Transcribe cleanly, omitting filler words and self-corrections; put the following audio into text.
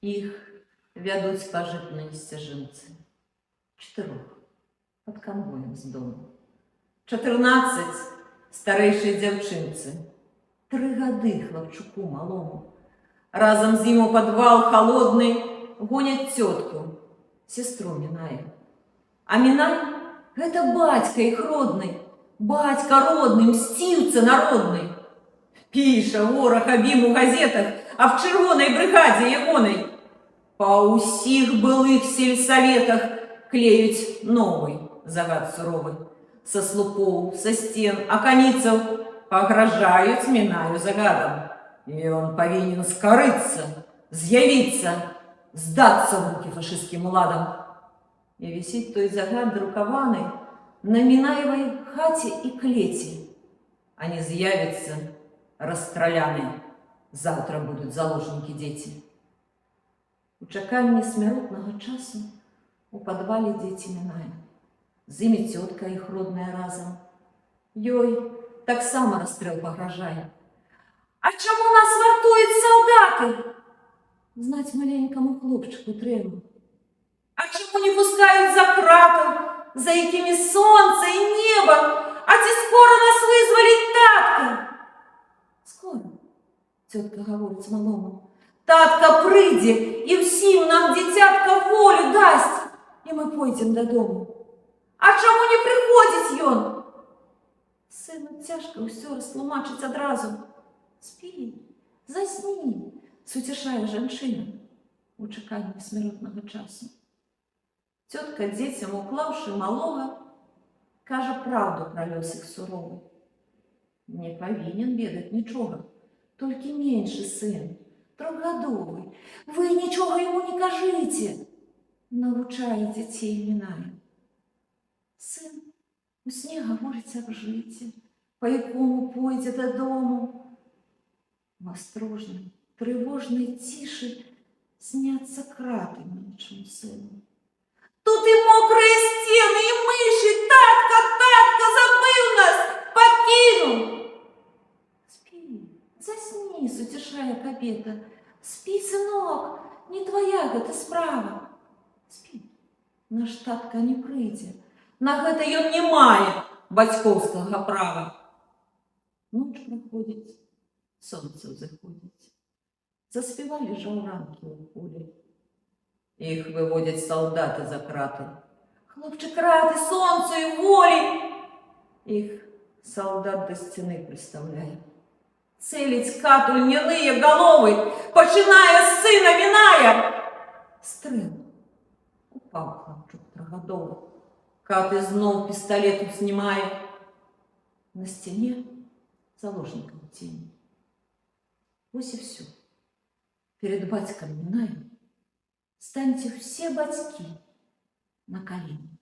Іх вядуць па жытнай сцяжынцы. 4 пад канвоем з дому. 14 старэйшай дзяўчынцы. 3 гады хлапчуку малому. Разам з ім у падвал халодны гоняць цётку, сестру Мінаю. А Мінай – гэта бацька іх родны, бацька родны, мсціўца народны. Піша вораг аб ім у газетах, а в чырвонай брыгадзе ягонай. Па ўсіх былых сельсаветах клеюць новы загад суровы. Са слупоў, са сцен, аканіцаў пагражаюць Мінаю загадам. І он павінен скарыцца, з'явіцца, здацца ў рукі фашысцкім уладам. І вісіць той загад друкаваны на Мінаевай хаце і клеці. А не з'явіцца расстраляны. Заўтра будуць заложнікі дзеці. У чаканні смяротнага часу у падвале дзеці Міная. З імі цётка іх родная разам. Ёй таксама расстрэл пагражае. А чаму нас вартуюць салдаты? Знаць маленькаму хлопчыку трэба. А чаму не пускаюць за кратаў, за якімі сонца і неба? А ці скора нас вызваліць татка? Скора, цётка гаворыць малому. Татка прыйдзе і ўсім нам дзіцятка волю дасць, і мы пойдзем дадому. А чаму не прыходзіць ён? Сыну цяжка ўсё растлумачыць адразу. Спі, засні, суцішае жанчына у чаканні смяротнага часу. Цётка дзецям, уклаўшы малога, кажа праўду пра лёс іх суровы. Не павінен ведаць нічога, толькі меншы сын, 3гадовы. Вы нічога яму не кажыце, навучае дзяцей Міная. Сын у сне гаворыць аб жыце, па якому пойдзе дадому. В астрожнай, трывожнай цішы сняцца краты меншаму сыну. Тут і мокрыя сцены, і мышы, татка, татка, забыў нас, пакінуў. Спі, засні, суцішае кабета. Спі, сынок, не твая гэта справа. Спі, наш татка не прыйдзе. На гэта ён не мае бацькоўскага права. Ноч праходзіць, сонце ўзыходзіць. Заспявалі жаўранкі ў полі. Іх выводзяць салдаты за краты. Хлопчык рады сонцу і волі. Іх салдат да сцены прыстаўляе. Цэліць кату льняныя галовы, пачынае з сына Міная. Стрэл. Упаў хлопчук 3гадовы. Каты зноў пісталету знімае. На сцяне заложнікам цень. Вось і всё. Перед бацькам Мінаем станьце все бацькі на калені.